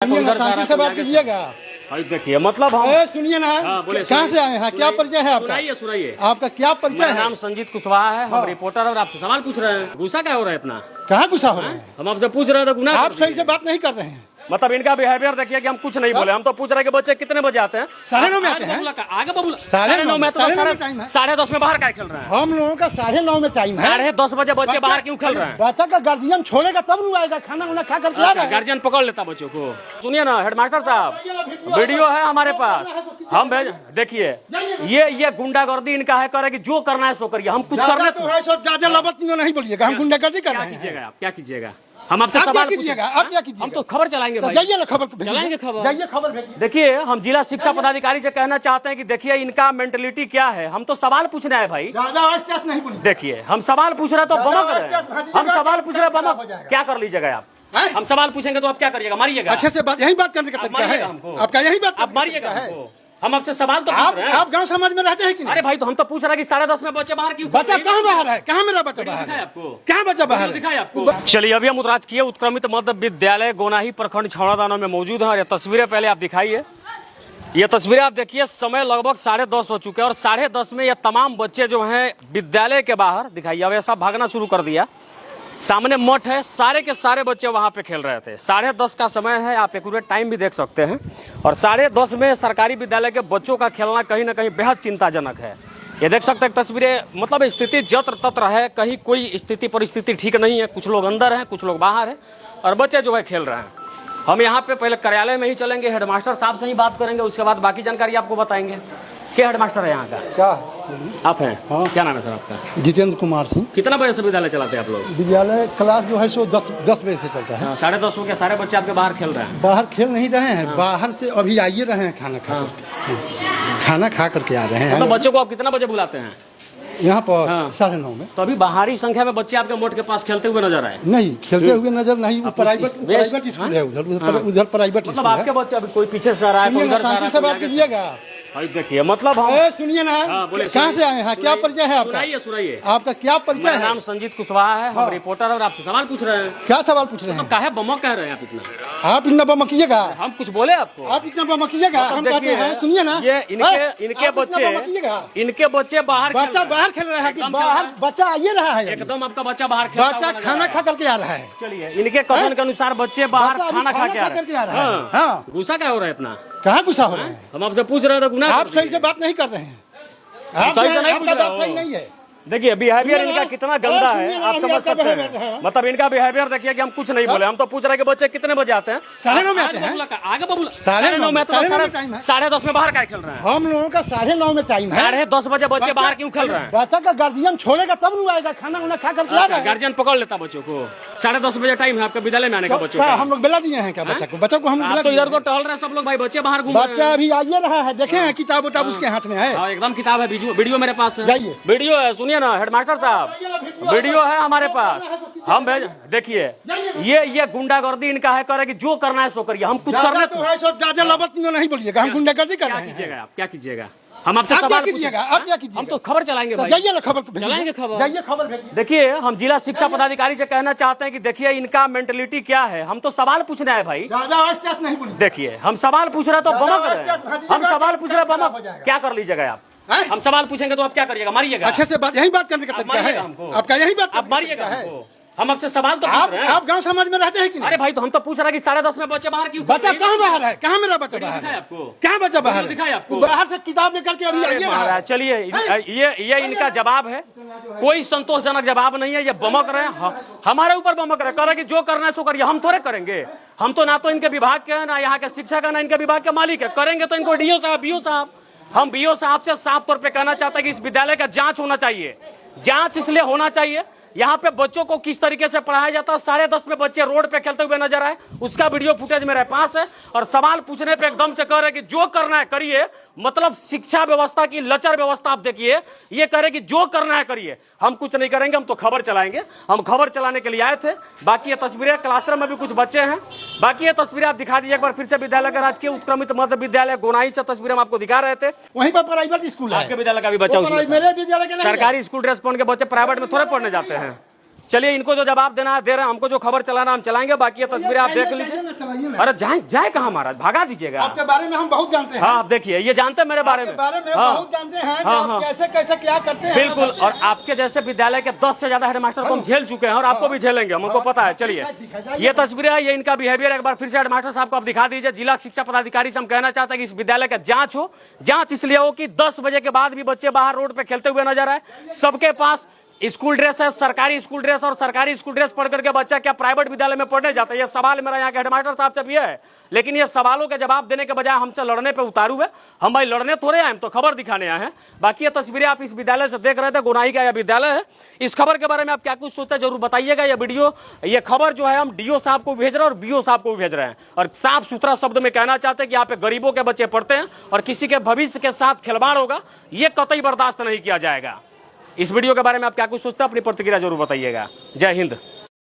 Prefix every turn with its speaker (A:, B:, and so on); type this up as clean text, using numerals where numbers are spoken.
A: शांति से बात कीजिएगा।
B: देखिए मतलब हम
A: सुनिए ना, कहाँ से आए हैं, क्या परिचय है आपका?
B: सुनाइए।
A: आपका क्या परिचय है?
B: नाम संजीत कुशवाहा है। हम रिपोर्टर और आपसे सवाल पूछ रहे हैं। गुस्सा क्या हो रहा है इतना?
A: कहाँ गुस्सा हो रहे हैं?
B: हम आपसे पूछ रहे हैं तो गुनाह
A: आप सही से बात नहीं कर रहे हैं।
B: मतलब इनका बिहेवियर देखिए कि हम कुछ नहीं बोले। हम तो पूछ रहे हैं कि बच्चे कितने बजे आते हैं?
A: 9:30 में आते हैं।
B: आगे बबूला
A: 9:30 में, तो
B: 10:30 में बाहर क्या खेल रहे हैं?
A: हम लोगों का 9:30 में टाइम है।
B: 10:30 बजे बच्चे बाहर क्यों खेल रहे हैं?
A: बच्चा का गार्जियन छोड़ेगा तब नहीं आएगा, खाना उना खा करके आ रहा है।
B: गार्जियन पकड़ लेता बच्चों को। सुनिए ना हेडमास्टर साहब, वीडियो है हमारे पास, हम भेज देखिए। ये गुंडागर्दी इनका है, करे कि जो करना है सो करिए, हम कुछ करने
A: तो है सो ज्यादा लबत नहीं बोलिएगा, हम गुंडागर्दी कर रहे हैं।
B: आप क्या कीजिएगा? हम आपसे सवाल
A: कीजिएगा, आप क्या कीजिएगा?
B: हम तो खबर चलाएंगे भाई।
A: जाइए ना, खबर
B: चलाएंगे खबर।
A: जाइए खबर भेजिए।
B: देखिए हम जिला शिक्षा पदाधिकारी से कहना चाहते हैं कि देखिए इनका मेंटलिटी क्या है। हम तो सवाल पूछने आए भाई।
A: ज्यादा आवाज नहीं बोलिए।
B: देखिए हम सवाल पूछ रहे तो बमक रहे। हम सवाल पूछ रहे बमक क्या कर लीजिएगा आप? हम सवाल पूछेंगे तो आप क्या करिएगा? मारिएगा।
A: अच्छे से बात, यही बात करने का तरीका है आपका, यही बात
B: आप मारिएगा हमको। हम आपसे सवाल तो पूछ रहे हैं।
A: आप गांव समाज में रहते हैं कि नहीं?
B: अरे भाई तो हम तो पूछ रहे हैं कि 10:30 में बच्चे बाहर क्यों?
A: बच्चा कहाँ बाहर है? कहाँ मेरा बच्चा बाहर है?
B: आपको
A: कहाँ बच्चा बाहर
B: दिखाया आपको? चलिए अभी हम राजकीय उत्क्रमित मध्य विद्यालय गोनाही प्रखंड छौड़ादाना में मौजूद हैं और ये तस्वीरें पहले आप दिखाइए। ये तस्वीरें आप देखिए, समय लगभग 10:30 हो चुके हैं और 10:30 में ये तमाम बच्चे जो हैं विद्यालय के बाहर दिखाइए अब ऐसा भागना शुरू कर दिया। सामने मठ है, सारे के सारे बच्चे वहां पे खेल रहे थे। 10:30 का समय है, आप एक्यूरेट टाइम भी देख सकते हैं। और 10:30 में सरकारी विद्यालय के बच्चों का खेलना कहीं ना कहीं बेहद चिंताजनक है। ये देख सकते हैं तस्वीरें, मतलब स्थिति जत्र तत्र है, कहीं कोई स्थिति परिस्थिति ठीक नहीं है। कुछ लोग अंदर हैं, कुछ लोग बाहर हैं और बच्चे जो है खेल रहे हैं। हम यहाँ पे पहले कार्यालय में ही चलेंगे, हेडमास्टर साहब से ही बात करेंगे, उसके बाद बाकी जानकारी आपको बताएंगे। क्या हेडमास्टर है यहाँ का? क्या आप हैं? हाँ। क्या नाम है सर आपका?
A: जितेंद्र कुमार सिंह।
B: कितना बजे से विद्यालय चलाते हैं आप लोग?
A: विद्यालय क्लास जो है सो 10 बजे से चलता है।
B: 10:30 हो गया, सारे बच्चे आपके बाहर खेल रहे हैं?
A: बाहर खेल नहीं रहे हैं, बाहर से अभी आइए रहे हैं खाना खा करके। खाना खा करके आ रहे हैं।
B: तो बच्चों को आप कितना बजे बुलाते हैं
A: यहाँ पर? 9:30 में।
B: तो अभी बाहरी संख्या में बच्चे आपके मोट के पास खेलते हुए नजर आए?
A: नहीं, खेलते हुए नजर नहीं। वो प्राइवेट स्कूल है, उधर प्राइवेट
B: मतलब आपके बच्चे अभी कोई पीछे से आ रहा है, कोई उधर से आ रहा है।
A: बात कीजिएगा।
B: देखिए मतलब हम
A: सुनिए ना, कहाँ से आए हैं, क्या परिचय है आपका?
B: सुनाइए।
A: आपका क्या परिचय है?
B: नाम संजीत कुशवाहा है। हम रिपोर्टर और आपसे सवाल पूछ रहे हैं।
A: क्या सवाल पूछ रहे हैं?
B: काहे बमक कह रहे हैं आप इतना?
A: आप इतना बमकिएगा?
B: हम कुछ बोले आपको?
A: आप इतना बमकिएगा? हम कहते हैं सुनिए ना,
B: ये इनके बच्चे बाहर
A: बच्चा बाहर खेल रहा है। बाहर बच्चा आइए रहा है,
B: एकदम आपका बच्चा बाहर
A: बच्चा खाना खा करके आ रहा है।
B: चलिए इनके कथन के अनुसार बच्चे बाहर खाना खा के आ रहे हैं। गुस्सा क्या हो रहा है इतना?
A: कहाँ गुस्सा हो रहे हैं?
B: हम आपसे पूछ रहे हैं तो गुनाह
A: आप सही से बात नहीं कर रहे हैं। आपका बात सही नहीं है।
B: देखिए बिहेवियर इनका कितना गंदा है, आप समझ सकते हैं। मतलब इनका बिहेवियर देखिए कि हम कुछ नहीं बोले। हम तो पूछ रहे हैं कि बच्चे कितने बजे आते हैं?
A: 9:30 में आते हैं।
B: आगे बबूला
A: 9:30 में,
B: 10:30 में बाहर क्या खेल रहे हैं?
A: हम लोगों का 9:30 में टाइम है।
B: 10:30 बजे बच्चे बाहर क्यों खेल रहे हैं?
A: बच्चा का गार्जियन छोड़ेगा तब नहीं आएगा, खाना उना खा करके आ रहा है।
B: गार्जियन पकड़ लेता बच्चों को। 10:30 बजे टाइम है आपके विद्यालय में आने का बच्चों का।
A: हम लोग बेला दिए हैं क्या बच्चा को? बच्चा को हम
B: तो इधर को टहल रहे हैं सब लोग भाई, बच्चे बाहर घूम रहे हैं।
A: बच्चा अभी आइए रहा है, देखे हैं किताब उताब उसके हाथ में है।
B: एकदम किताब है, वीडियो मेरे पास है।
A: जाइए,
B: वीडियो है, सुनिए ना हेडमास्टर साहब, वीडियो है हमारे पास, हम भेज देखिए। ये गुंडागर्दी इनका है, करे कि जो करना है सो करिए, हम कुछ करने
A: तो है सो ज्यादा लबत नहीं बोलिएगा, हम गुंडागर्दी कर रहे हैं।
B: आप क्या कीजिएगा? हम आपसे सवाल
A: कीजिएगा, आप क्या कीजिएगा?
B: हम तो खबर चलाएंगे भाई।
A: जाइए ना, खबर
B: चलाएंगे खबर।
A: जाइए खबर भेजिए।
B: देखिए हम जिला शिक्षा पदाधिकारी से कहना चाहते हैं कि देखिए इनका मेंटलिटी क्या है। हम तो सवाल पूछने आए भाई।
A: ज्यादा आवाज नहीं बोलिए।
B: देखिए हम सवाल पूछ रहे तो बमक रहे। हम सवाल पूछ रहे बमक क्या कर लीजिएगा आप? हम सवाल पूछेंगे तो आप क्या करिएगा? मारिएगा।
A: अच्छे से बात, यही बात करने का तरीका है आपका, यही बात
B: आप मारिएगा हमको। हम आपसे सवाल तो पूछ रहे हैं।
A: आप गांव समाज में रहते हैं कि नहीं?
B: अरे भाई तो हम तो पूछ रहे हैं कि 10:30 में बच्चे बाहर क्यों?
A: बच्चा कहाँ बाहर है? कहाँ मेरा बच्चा बाहर है? कहाँ बच्चा बाहर है?
B: आपको
A: बाहर से किताब लेकर के अभी आइए रहा है।
B: चलिए ये इनका जवाब है, कोई संतोषजनक जवाब नहीं है। ये बमक रहे हैं, हमारे ऊपर बमक रहे, कह रहे कि जो करना है सो करिए। हम थोड़े करेंगे, हम तो ना तो इनके विभाग के हैं, ना यहाँ के शिक्षक है, ना इनके विभाग के मालिक है। करेंगे तो इनको डीओ साहब, बीओ साहब। हम बीओ साहब से साफ तौर पे कहना चाहते हैं कि इस विद्यालय का जांच होना चाहिए। जांच इसलिए होना चाहिए, यहाँ पे बच्चों को किस तरीके से पढ़ाया जाता है। 10:30 में बच्चे रोड पे खेलते हुए नजर आए, उसका वीडियो फुटेज मेरे पास है। और सवाल पूछने पे एकदम से कह रहे कि जो करना है करिए। मतलब शिक्षा व्यवस्था की लचर व्यवस्था आप देखिए। ये कह रहे कि जो करना है करिए, हम कुछ नहीं करेंगे, हम तो खबर चलाएंगे। हम खबर चलाने के लिए आए थे। बाकी ये तस्वीरें, क्लासरूम में भी कुछ बच्चे हैं, बाकी ये तस्वीरें आप दिखा दीजिए एक बार फिर से। विद्यालय का राजकीय उत्क्रमित मध्य विद्यालय गोनाही से तस्वीरें हम आपको दिखा रहे थे।
A: वहीं पर प्राइवेट स्कूल है।
B: आपके विद्यालय का भी बच्चा,
A: मेरे विद्यालय के
B: सरकारी स्कूल ड्रेस पहन के बच्चे प्राइवेट में थोड़े पढ़ने जाते हैं। चलिए इनको जो जवाब देना है दे रहे हैं, हमको जो खबर चलाना हम चलाएंगे, बाकी ये तस्वीरें आप देख लीजिए। अरे जाए कहाँ महाराज, भगा दीजिएगा।
A: आपके बारे में हम बहुत जानते हैं।
B: हाँ आप देखिए, ये जानते हैं मेरे बारे में,
A: बहुत जानते हैं कि आप कैसे कैसे क्या करते हैं।
B: बिल्कुल, और आपके जैसे विद्यालय के 10 से ज्यादा हेडमास्टर को हम झेल चुके हैं और आपको भी झेलेंगे, हमको पता है। चलिए ये तस्वीरें है, ये इनका बिहेवियर एक बार फिर से हेडमास्टर साहब को आप दिखा दीजिए। जिला शिक्षा पदाधिकारी से हम कहना चाहते हैं कि इस विद्यालय का जांच हो। जांच इसलिए हो कि 10 बजे के बाद भी बच्चे बाहर रोड पे खेलते हुए नजर आए। सबके पास स्कूल ड्रेस है, सरकारी स्कूल ड्रेस, और सरकारी स्कूल ड्रेस पढ़ करके बच्चा क्या प्राइवेट विद्यालय में पढ़ने जाता है? ये सवाल मेरा यहाँ के हेडमास्टर साहब से भी है, लेकिन ये सवालों के जवाब देने के बजाय हमसे लड़ने पे उतारू है। हम भाई लड़ने थोड़े आए, हम तो खबर दिखाने आए हैं। बाकी ये तस्वीरें आप इस विद्यालय से देख रहे थे, गुनाही का यह विद्यालय है। इस खबर के बारे में आप क्या कुछ सोचते हैं जरूर बताइएगा। ये वीडियो, ये खबर जो है हम डीओ साहब को भेज रहे हैं और बीओ साहब को भी भेज रहे हैं, और साफ सुथरा शब्द में कहना चाहते हैं कि यहाँ पे गरीबों के बच्चे पढ़ते हैं और किसी के भविष्य के साथ खिलवाड़ होगा, ये कतई बर्दाश्त नहीं किया जाएगा। इस वीडियो के बारे में आप क्या कुछ सोचते हैं, अपनी प्रतिक्रिया जरूर बताइएगा। जय हिंद।